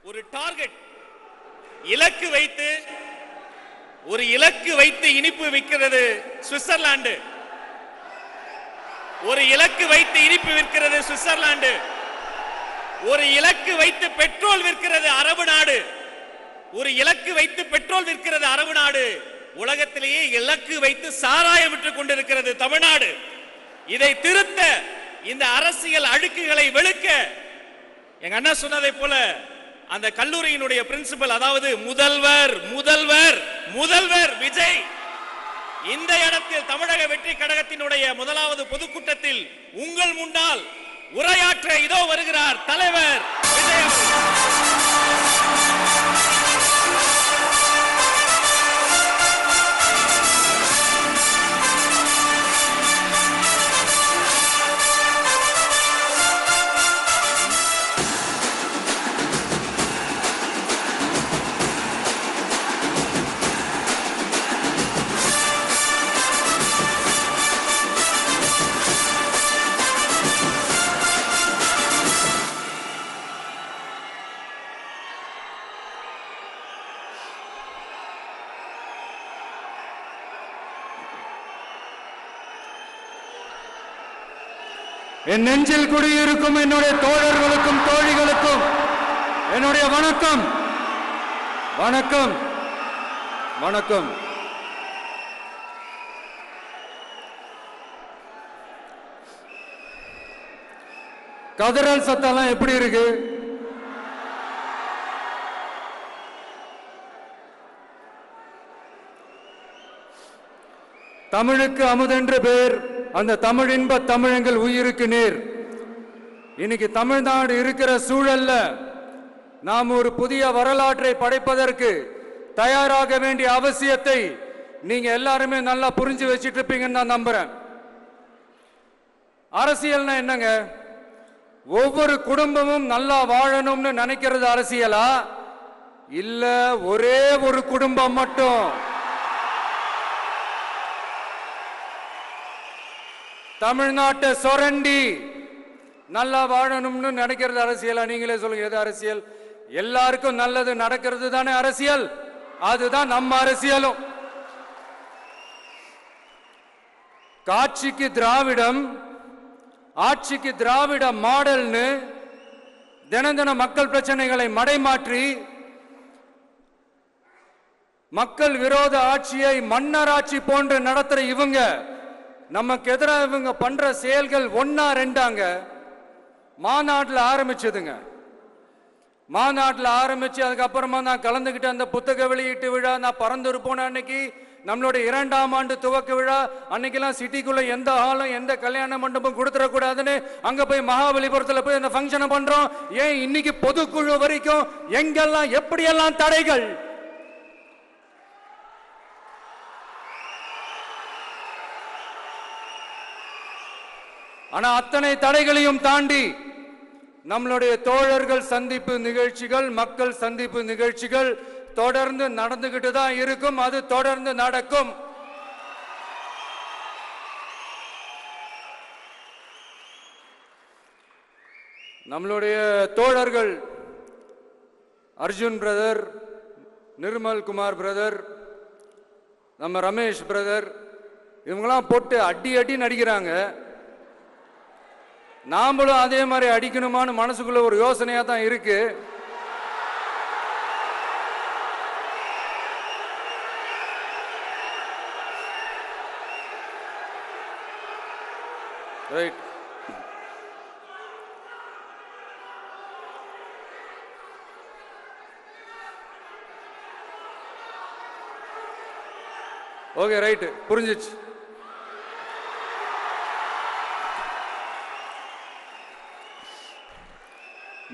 ஒரு டார்கெட் இலக்கு வைத்து இனிப்பு விற்கிறது சுவிட்சர்லாந்து. ஒரு இலக்கு வைத்து இனிப்பு விற்கிறது சுவிட்சர்லாந்து. ஒரு இலக்கு வைத்து பெட்ரோல் விற்கிறது அரபு நாடு. ஒரு இலக்கு வைத்து பெட்ரோல் விற்கிறது அரபு நாடு. உலகத்திலேயே இலக்கு வைத்து சாராயம் விற்றுக் கொண்டிருக்கிறது தமிழ்நாடு. இதை திருத்த, இந்த அரசியல் அழுக்குகளை வெளுக்க, எங்க அண்ணா சொன்னதை போல அந்த கல்லூரியினுடைய பிரின்சிபல், அதாவது முதல்வர் முதல்வர் முதல்வர் விஜய் இந்த இடத்தில் தமிழக வெற்றி கழகத்தினுடைய முதலாவது பொதுக்கூட்டத்தில் உங்கள் முன்னால் உரையாற்ற இதோ வருகிறார் தலைவர் விஜய். என் நெஞ்சில் குடியிருக்கும் என்னுடைய தோழர்களுக்கும் தோழிகளுக்கும் என்னுடைய வணக்கம் வணக்கம் வணக்கம். கதறல் சத்தம்லாம் எப்படி இருக்கு? தமிழுக்கு அமுதென்று பேர், அந்த தமிழ் இன்ப தமிழங்கள் உயிருக்கு நேர். இன்னைக்கு தமிழ்நாடு இருக்கிற சூழல்ல நாம் ஒரு புதிய வரலாற்றை படைப்பதற்கு தயாராக வேண்டிய அவசியத்தை நீங்க எல்லாருமே நல்லா புரிஞ்சு வச்சிட்டு இருப்பீங்கன்னு நான் நம்புறேன். அரசியல்னா என்னங்க? ஒவ்வொரு குடும்பமும் நல்லா வாழணும்னு நினைக்கிறது அரசியலா? இல்ல ஒரே ஒரு குடும்பம் மட்டும் தமிழ்நாட்டை சொரண்டி நல்லா வாழணும்னு நினைக்கிறது அரசியலா? நீங்களே சொல்லுங்க, எது அரசியல்? எல்லாருக்கும் நல்லது நடக்கிறது தானே அரசியல். அதுதான் நம்ம அரசியலும். காட்சிக்கு திராவிடம், ஆட்சிக்கு திராவிட மாடல்னு தினம் தினம் மக்கள் பிரச்சனைகளை மடைமாற்றி மக்கள் விரோத ஆட்சியை மன்னராட்சி போன்று நடத்துற இவங்க, நமக்கு எதிராக இவங்க பண்ற செயல்கள் ஒன்னா ரெண்டாங்க. மாநாட்டில் ஆரம்பிச்சதுங்க. மாநாட்டில் ஆரம்பிச்சு அதுக்கப்புறமா நான் கலந்துக்கிட்ட அந்த புத்தக வெளியீட்டு விழா, நான் பறந்துரு போன அன்னைக்கு நம்மளுடைய 2ஆம் ஆண்டு துவக்க விழா அன்னைக்கெல்லாம் சிட்டிக்குள்ள எந்த ஹாலும் எந்த கல்யாண மண்டபம் கொடுத்துடக்கூடாதுன்னு அங்க போய் மகாபலிபுரத்தில் போய் அந்த ஃபங்க்ஷனை பண்றோம். ஏன் இன்னைக்கு பொதுக்குழு வரைக்கும் எங்கெல்லாம் எப்படியெல்லாம் தடைகள்? ஆனா அத்தனை தடைகளையும் தாண்டி நம்மளுடைய தோழர்கள் சந்திப்பு நிகழ்ச்சிகள், மக்கள் சந்திப்பு நிகழ்ச்சிகள் தொடர்ந்து நடந்துகிட்டு தான் இருக்கும். அது தொடர்ந்து நடக்கும். நம்மளுடைய தோழர்கள் அர்ஜுன் பிரதர், நிர்மல் குமார் பிரதர், நம்ம ரமேஷ் பிரதர், இவங்கெல்லாம் போட்டு அடி அடி நடிக்கிறாங்க. நாமளும் அதே மாதிரி அடிக்கணுமான்னு மனசுக்குள்ள ஒரு யோசனையா தான் இருக்கு. ரைட். ஓகே, ரைட், புரிஞ்சிச்சு.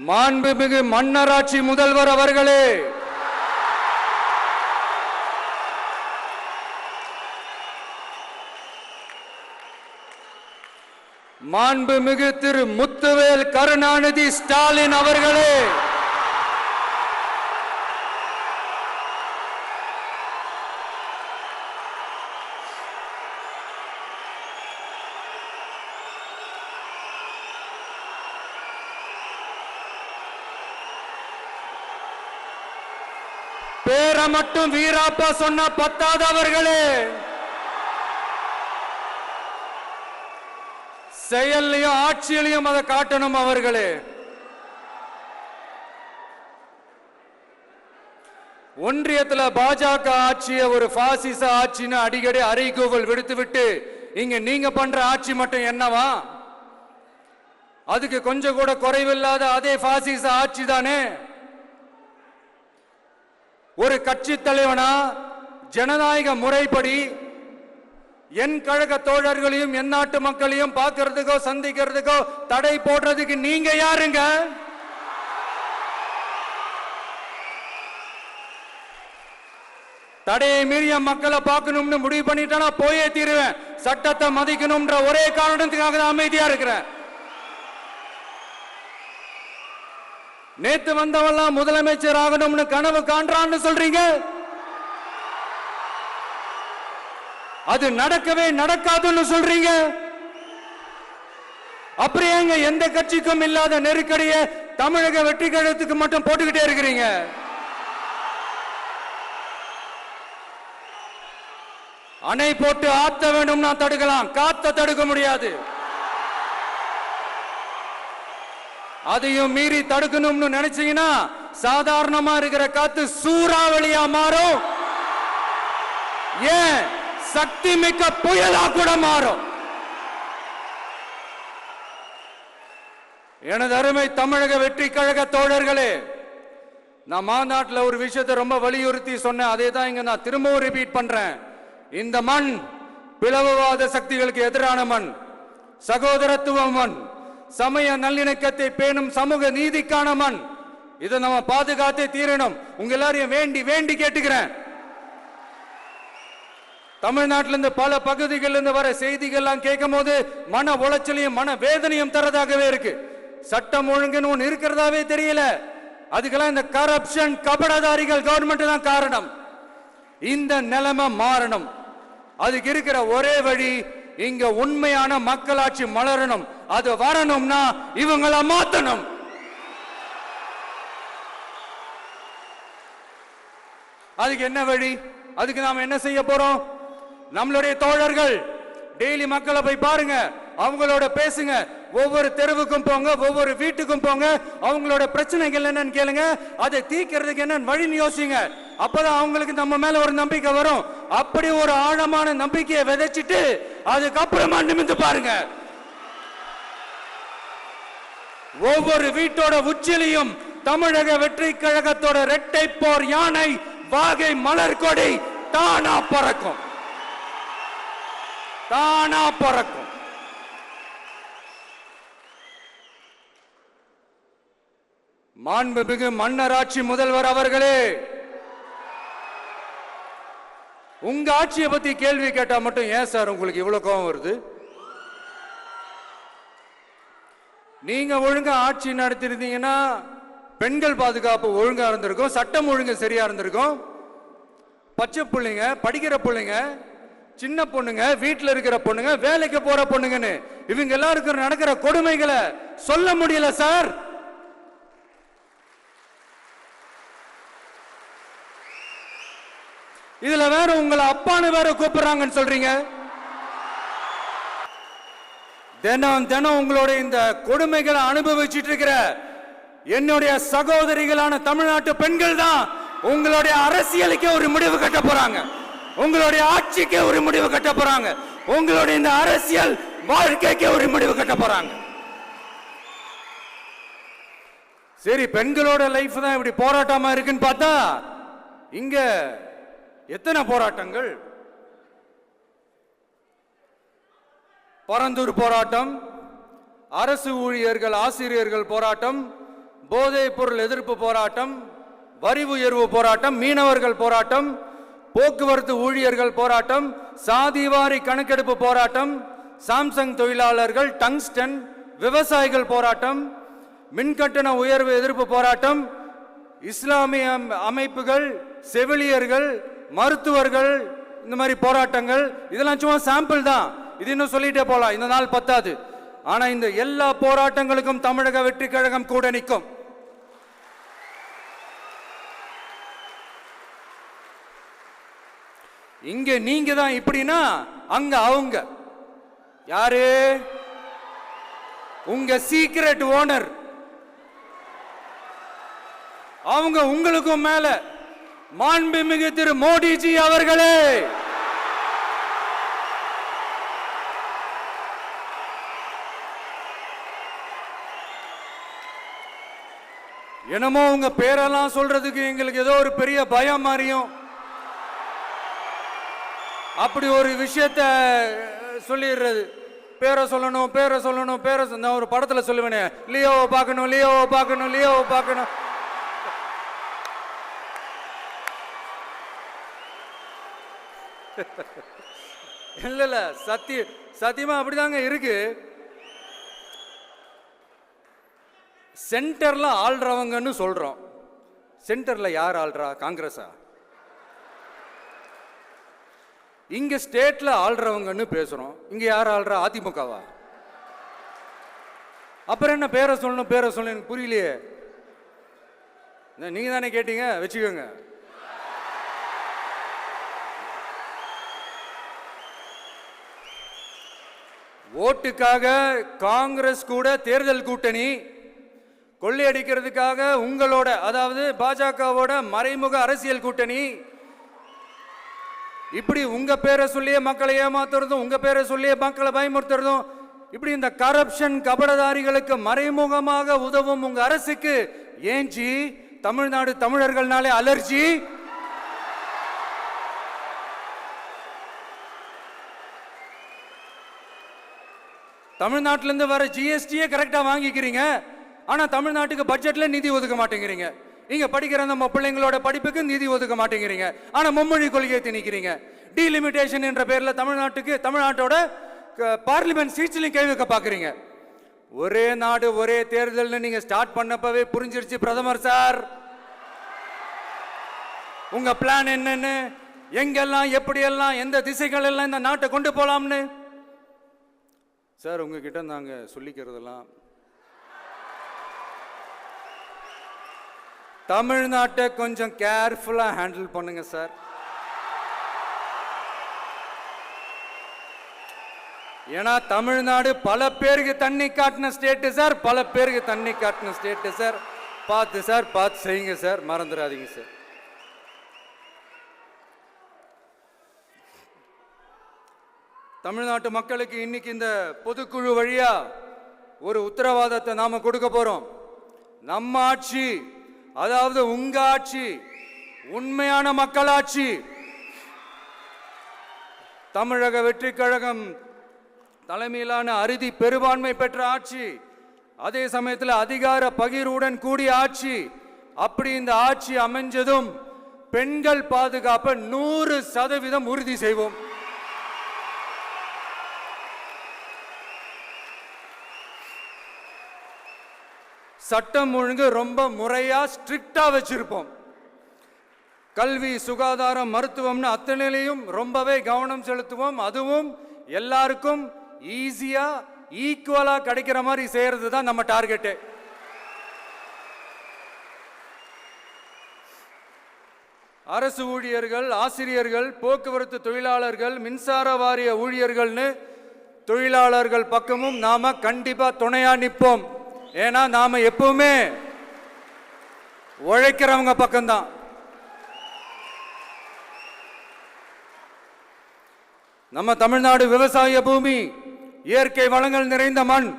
மாண்புமிகு மன்னராட்சி முதல்வர் அவர்களே, மாண்புமிகு திரு முத்துவேல் கருணாநிதி ஸ்டாலின் அவர்களே, பேரை மட்டும் வீராப்பா சொன்ன பத்தாதவர்களே, செயல்லையும் ஆட்சியிலையும் அதை காட்டணும் அவர்களே. ஒன்றியத்துல பாஜக ஆட்சியை ஒரு பாசிச ஆட்சின்னு அடிக்கடி அறைகூவல் விடுத்துவிட்டு இங்க நீங்க பண்ற ஆட்சி மட்டும் என்னவா? அதுக்கு கொஞ்சம் கூட குறைவில்லாத அதே பாசிச ஆட்சி தானே. ஒரு கட்சி தலைவனா ஜனநாயக முறைப்படி என் கழக தோழர்களையும் என் நாட்டு மக்களையும் பார்க்கிறதுக்கோ சந்திக்கிறதுக்கோ தடை போடுறதுக்கு நீங்க யாருங்க? தடையை மீறிய மக்களை பார்க்கணும்னு முடிவு பண்ணிட்டா போயே தீருவேன். சட்டத்தை மதிக்கணும்ன்ற ஒரே காரணத்துக்காக தான் அமைதியா இருக்கிறேன். நேத்து வந்தவெல்லாம் முதலமைச்சர் ஆகணும்னு கனவு காண்றான்னு சொல்றீங்க. அது நடக்கவே நடக்காதுன்னு சொல்றீங்க. அப்புறம் எங்க எந்த கட்சிக்கும் இல்லாத நெருக்கடியை தமிழக வெற்றி கழகத்துக்கு மட்டும் போட்டுக்கிட்டே இருக்கிறீங்க? அணை போட்டு ஆத்த வேண்டும்னா தடுக்கலாம், காத்த தடுக்க முடியாது. அதையும் மீறி தடுக்கணும்னு நினைச்சீங்கன்னா சாதாரணமா இருக்கிற காத்து சூறாவளியா மாறும். ஏன் சக்தி மிக்க புயலா கூட மாறும். எனது அருமை தமிழக வெற்றி கழக தோழர்களே, நான் மாநாட்டில் ஒரு விஷயத்தை ரொம்ப வலியுறுத்தி சொன்னேன். அதே தான் இங்க நான் திரும்பவும் ரிப்பீட் பண்றேன். இந்த மண் பிளவுவாத சக்திகளுக்கு எதிரான மண், சகோதரத்துவ மண், சமய நல்லிணக்கத்தை பேணும் சமூக நீதிக்கான மண். இதை நம்ம பாதுகாத்தே தீரணும். உங்க எல்லாரையும் வேண்டி வேண்டி கேட்டுக்கிறேன். தமிழ்நாட்டிலிருந்து பல பகுதிகளிலிருந்து வர செய்திகள்லாம் கேட்கும் போது மன உளைச்சலையும் மன வேதனையும் தரதாகவே இருக்கு. சட்டம் ஒழுங்குன்னு ஒன்று இருக்கிறதாவே தெரியல. அதுக்கெல்லாம் இந்த கரப்ஷன் கபடதாரிகள் கவர்மெண்ட் தான் காரணம். இந்த நிலைமை மாறணும். அதுக்கு இருக்கிற ஒரே வழி, இங்க உண்மையான மக்களாட்சி மலரணும். அது வரணும்னா இவங்கள மாத்தணும். அதுக்கு என்ன வழி? அதுக்கு நாம என்ன செய்ய போறோம்? நம்மளுடைய தோழர்கள் டெய்லி மக்களை போய் பாருங்க, அவங்களோட பேசுங்க, ஒவ்வொரு தெருவுக்கும் போங்க, ஒவ்வொரு வீட்டுக்கும் போங்க, அவங்களோட பிரச்சனைகள் என்னன்னு கேளுங்க, அதை தீர்க்கிறதுக்கு என்ன வழின்னு யோசிங்க. அப்பதான் அவங்களுக்கு நம்ம மேல ஒரு நம்பிக்கை வரும். அப்படி ஒரு ஆழமான நம்பிக்கையை விதைச்சிட்டு அதுக்கப்புறமா நிமிந்து பாருங்க. ஒவ்வொரு வீட்டோட உச்சிலையும் தமிழக வெற்றி கழகத்தோட இரட்டை போர் யானை வாகை மலர் கொடி தானா பறக்கும், தானா பறக்கும். மாண்புமிகு மன்னராட்சி முதல்வர் அவர்களே, உங்க ஆட்சியை பத்தி கேள்வி கேட்டா மட்டும் ஏன் சார் உங்களுக்கு இவ்வளவு கோபம் வருது? நீங்க ஒழுங்கா ஆட்சி நடத்திருந்தீங்கன்னா பெண்கள் பாதுகாப்பு ஒழுங்கா இருந்திருக்கும், சட்டம் ஒழுங்கு சரியா இருந்திருக்கும். பச்சை பிள்ளைங்க, படிக்கிற பிள்ளைங்க, சின்ன பொண்ணுங்க, வீட்டுல இருக்கிற பொண்ணுங்க, வேலைக்கு போற பொண்ணுங்கன்னு இவங்க எல்லாருக்கும் நடக்கிற கொடுமைகளை சொல்ல முடியல சார். இதுல வேற உங்களை அப்பான்னு வேற கூப்பிடுறாங்கன்னு சொல்றீங்க. தினம் தினம் உங்களுடைய இந்த கொடுமைகளை அனுபவிச்சுட்டு இருக்கிற என்னுடைய சகோதரிகளான தமிழ்நாட்டு பெண்கள் தான் உங்களுடைய அரசியலுக்கு ஒரு முடிவு கட்ட போறாங்க, உங்களுடைய ஆட்சிக்கு ஒரு முடிவு கட்ட போறாங்க, உங்களுடைய இந்த அரசியல் வாழ்க்கைக்கு ஒரு முடிவு கட்ட போறாங்க. சரி, பெண்களோட லைஃப் தான் இப்படி போராட்டமா இருக்குன்னு பார்த்தா இங்க எத்தனை போராட்டங்கள்? பரந்தூர் போராட்டம், அரசு ஊழியர்கள் ஆசிரியர்கள் போராட்டம், போதைப் பொருள் எதிர்ப்பு போராட்டம், வரி உயர்வு போராட்டம், மீனவர்கள் போராட்டம், போக்குவரத்து ஊழியர்கள் போராட்டம், சாதிவாரி கணக்கெடுப்பு போராட்டம், சாம்சங் தொழிலாளர்கள், டங்ஸ்டன், விவசாயிகள் போராட்டம், மின்கட்டண உயர்வு எதிர்ப்பு போராட்டம், இஸ்லாமிய அமைப்புகள், செவிலியர்கள், மருத்துவர்கள், இந்த மாதிரி போராட்டங்கள். இதெல்லாம் சும்மா சாம்பிள் தான். இது இன்னும் சொல்லிட்டே போலாம், இந்த நாள் பத்தாது. ஆனா இந்த எல்லா போராட்டங்களுக்கும் தமிழக வெற்றி கழகம் கூட நிற்கும். இங்க நீங்க தான் இப்படின்னா அங்க அவங்க யாரு? உங்க சீக்ரெட் ஓனர். அவங்க உங்களுக்கும் மேல. மாண்புமிகு திரு மோடிஜி அவர்களே, என்னமோ உங்க பேரெல்லாம் சொல்றதுக்கு எங்களுக்கு ஏதோ ஒரு பெரிய பயம் மாதிரியும் அப்படி ஒரு விஷயத்த சொல்லிடுறது. பேரை சொல்லணும், பேரை சொல்லணும், பேரை நான் ஒரு படத்துல சொல்லுவேனே, லியோவை பார்க்கணும், லியோவை பார்க்கணும், லியோவை பார்க்கணும். இல்ல இல்ல, சத்தியமா அப்படிதாங்க இருக்கு. சென்டர்ல ஆள்றவங்கன்னு சொல்றோம். சென்டர்ல யார் ஆள்றா? காங்கிரஸா? இங்க ஸ்டேட்ல ஆள்றவங்கன்னு பேசுறோம். இங்க யார் ஆள்றா? அதிமுகவா? அப்புறம் என்ன பேரை சொல்லணும், பேரை சொல்லணும்? எனக்கு புரியலையே. நீங்க தானே கேட்டீங்க, வச்சுக்கோங்க. ஓட்டுக்காக காங்கிரஸ் கூட தேர்தல் கூட்டணி, கொள்ளையடிக்கிறதுக்காக உங்களோட, அதாவது பாஜகவோட மறைமுக அரசியல் கூட்டணி, இப்படி உங்க பேரை சொல்லியே மக்களை ஏமாத்துறதும், உங்க பேரை சொல்லியே மக்களை பயமுறுத்துறதும், இப்படி இந்த கரப்ஷன் கபடதாரிகளுக்கு மறைமுகமாக உதவும் உங்க அரசுக்கு ஏஞ்சி தமிழ்நாடு தமிழர்கள்னாலே அலர்ஜி. தமிழ்நாட்டிலிருந்து வர ஜிஎஸ்டியே கரெக்டா வாங்கிக்கிறீங்க, ஆனா தமிழ்நாட்டுக்கு பட்ஜெட்ல நிதி ஒதுக்க மாட்டேங்கிறீங்க. இங்க படிக்கிற நம்ம பிள்ளைங்களோட படிப்புக்கு நிதி ஒதுக்க மாட்டேங்கிறீங்க, ஆனா மும்மொழி கொள்கையை திணிக்கிறீங்க. டீலிமிட்டேஷன் என்ற பேர்ல தமிழ்நாட்டோட பார்லிமெண்ட் சீட்ஸ்லையும் கை வைக்க பாக்குறீங்க. ஒரே நாடு ஒரே தேர்தல் நீங்க ஸ்டார்ட் பண்ணப்பவே புரிஞ்சிருச்சு பிரதமர் சார் உங்க பிளான் என்னன்னு, எங்கெல்லாம் எப்படியெல்லாம் எந்த திசைகள் எல்லாம் இந்த நாட்டை கொண்டு போலாம்னு. சார் உங்ககிட்ட நாங்க சொல்லிக்கிறதெல்லாம், தமிழ்நாட்டை கொஞ்சம் கேர்ஃபுல்லா ஹேண்டில் பண்ணுங்க சார். ஏன்னா தமிழ்நாடு பல பேருக்கு தண்ணி காட்டின ஸ்டேட் சார், பல பேருக்கு தண்ணி காட்டின ஸ்டேட் சார். பார்த்து சார், பார்த்து செய்யுங்க சார், மறந்துடாதீங்க சார். தமிழ்நாட்டு மக்களுக்கு இன்னைக்கு இந்த பொதுக்குழு வழியா ஒரு உத்தரவாதத்தை நாம கொடுக்க போறோம். நம்ம ஆட்சி, அதாவது உங்க ஆட்சி, உண்மையான மக்களாட்சி. தமிழக வெற்றி கழகம் தலைமையிலான அறுதி பெரும்பான்மை பெற்ற ஆட்சி, அதே சமயத்தில் அதிகார பகிர்வுடன் கூடிய ஆட்சி. அப்படி இந்த ஆட்சி அமைஞ்சதும் பெண்கள் பாதுகாப்பை 100% உறுதி செய்வோம். சட்டம் ஒழுங்கு ரொம்ப முறையா ஸ்ட்ரிக்டா வச்சிருப்போம். கல்வி, சுகாதாரம், மருத்துவம்னு அத்தனையிலையும் ரொம்பவே கவனம் செலுத்துவோம். அதுவும் எல்லாருக்கும் ஈஸியா ஈக்குவலா கிடைக்கிற மாதிரி செய்யறது தான் நம்ம டார்கெட். அரசு ஊழியர்கள், ஆசிரியர்கள், போக்குவரத்து தொழிலாளர்கள், மின்சார வாரிய ஊழியர்கள்னு தொழிலாளர்கள் பக்கமும் நாம கண்டிப்பா துணையா நிற்போம். ஏன்னா நாம எப்பவுமே உழைக்கிறவங்க பக்கம்தான். நம்ம தமிழ்நாடு விவசாய பூமி, இயற்கை வளங்கள் நிறைந்த மண்.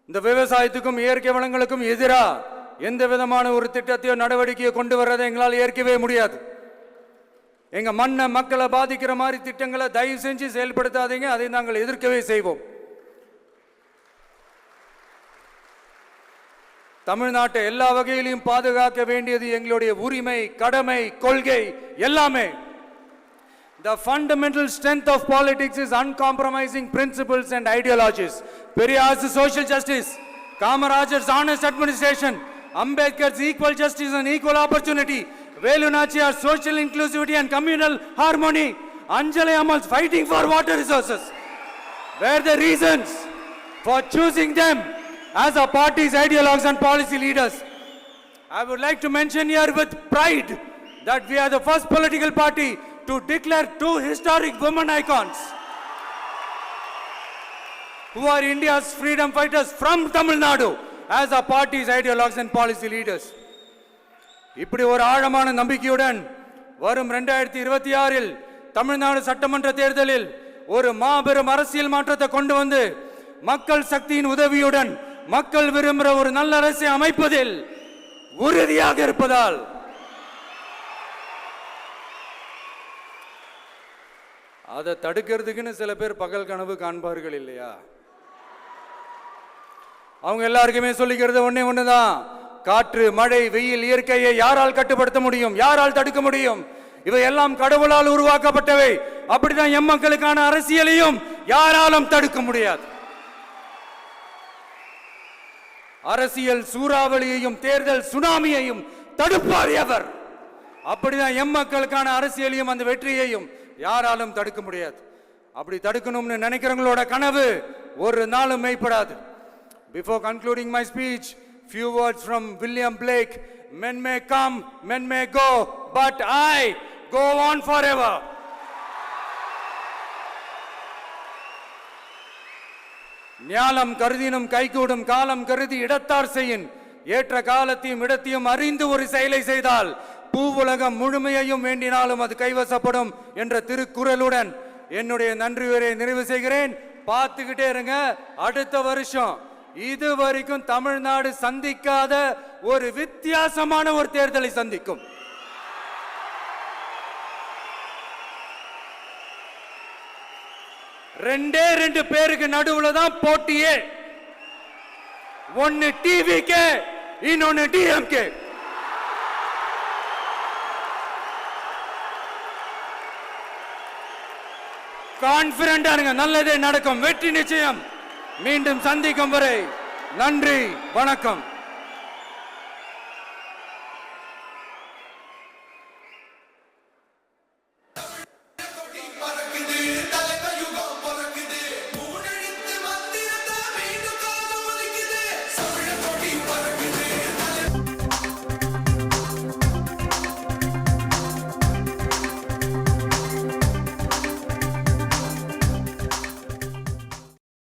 இந்த விவசாயத்துக்கும் இயற்கை வளங்களுக்கும் எதிரா எந்த விதமான ஒரு திட்டத்தையோ நடவடிக்கையோ கொண்டு வர்றதை எங்களால் ஏற்கவே முடியாது. எங்க மண்ணை, மக்களை பாதிக்கிற மாதிரி திட்டங்களை தயவு செஞ்சு செயல்படுத்தாதீங்க. அதை நாங்கள் எதிர்க்கவே செய்வோம். தமிழ்நாட்டை எல்லா வகையிலும் பாதுகாக்க வேண்டியது எங்களுடைய உரிமை, கடமை, கொள்கை எல்லாமே. The fundamental strength of politics is uncompromising principles and ideologies. Periyar's social justice, Kamarajar's honest administration, Ambedkar's equal justice and equal opportunity, Velu Nachiyar's social inclusivity and communal harmony, Anjali Ammal's fighting for water resources were the reasons for choosing them as our party's ideologues and policy leaders. I would like to mention here with pride that we are the first political party to declare two historic women icons who are India's freedom fighters from Tamil Nadu as our party's ideologues and policy leaders. இப்படி ஒரு ஆழமான நம்பிக்கையுடன் வரும் 2026இல் தமிழ்நாடு சட்டமன்ற தேர்தலில் ஒரு மாபெரும் அரசியல் மாற்றத்தை கொண்டு வந்து மக்கள் சக்தியின் உதவியுடன் மக்கள் விரும்புகிற ஒரு நல்ல அரசை அமைப்பதில் உறுதியாக இருப்பதால் அதை தடுக்கிறதுக்குன்னு சில பேர் பகல் கனவு காண்பார்கள் இல்லையா? அவங்க எல்லாருக்குமே சொல்லிக்கிறது ஒண்ணுதான், காற்று மழை வெயில் இயற்கையை யாரால் கட்டுப்படுத்த முடியும்? யாரால் தடுக்க முடியும்? இவை எல்லாம் கடவுளால் உருவாக்கப்பட்டவை. அப்படிதான் எம் மக்களுக்கான அரசியலையும் யாராலும் தடுக்க முடியாது. அரசியல் சூறாவளியையும் தேர்தல் சுனாமியையும் தடுப்பார் எவர். அப்படிதான் எம் மக்களுக்கான அரசியலையும் அந்த வெற்றியையும் யாராலும் தடுக்க முடியாது. அப்படி தடுக்கணும்னு நினைக்கிறவங்களோட கனவு ஒரு நாளும் மெய்ப்படாது. Before concluding my speech, few words from William Blake. Men may come, men may go, but I go on forever. ஞாலம் கருதினும் கைகூடும் காலம் கருதி இடத்தார் செய்யின். ஏற்ற காலத்தையும் இடத்தையும் அறிந்து ஒரு செயலை செய்தால் பூவுலகம் முழுமையையும் வேண்டினாலும் அது கைவசப்படும் என்ற திருக்குறளுடன் என்னுடைய நன்றி உரையை நிறைவு செய்கிறேன். பார்த்துக்கிட்டே இருங்க, அடுத்த வருஷம் இது வரைக்கும் தமிழ்நாடு சந்திக்காத ஒரு வித்தியாசமான ஒரு தேர்தலை சந்திக்கும். ரெண்டு பேருக்கு நடுவுல தான் போட்டியே. ஒன்னு டிவிகே, இன்னொன்னு டிஎம்கே. கான்பிடண்டா இருங்க, நல்லதே நடக்கும், வெற்றி நிச்சயம். மீண்டும் சந்திக்கும் வரை நன்றி, வணக்கம்.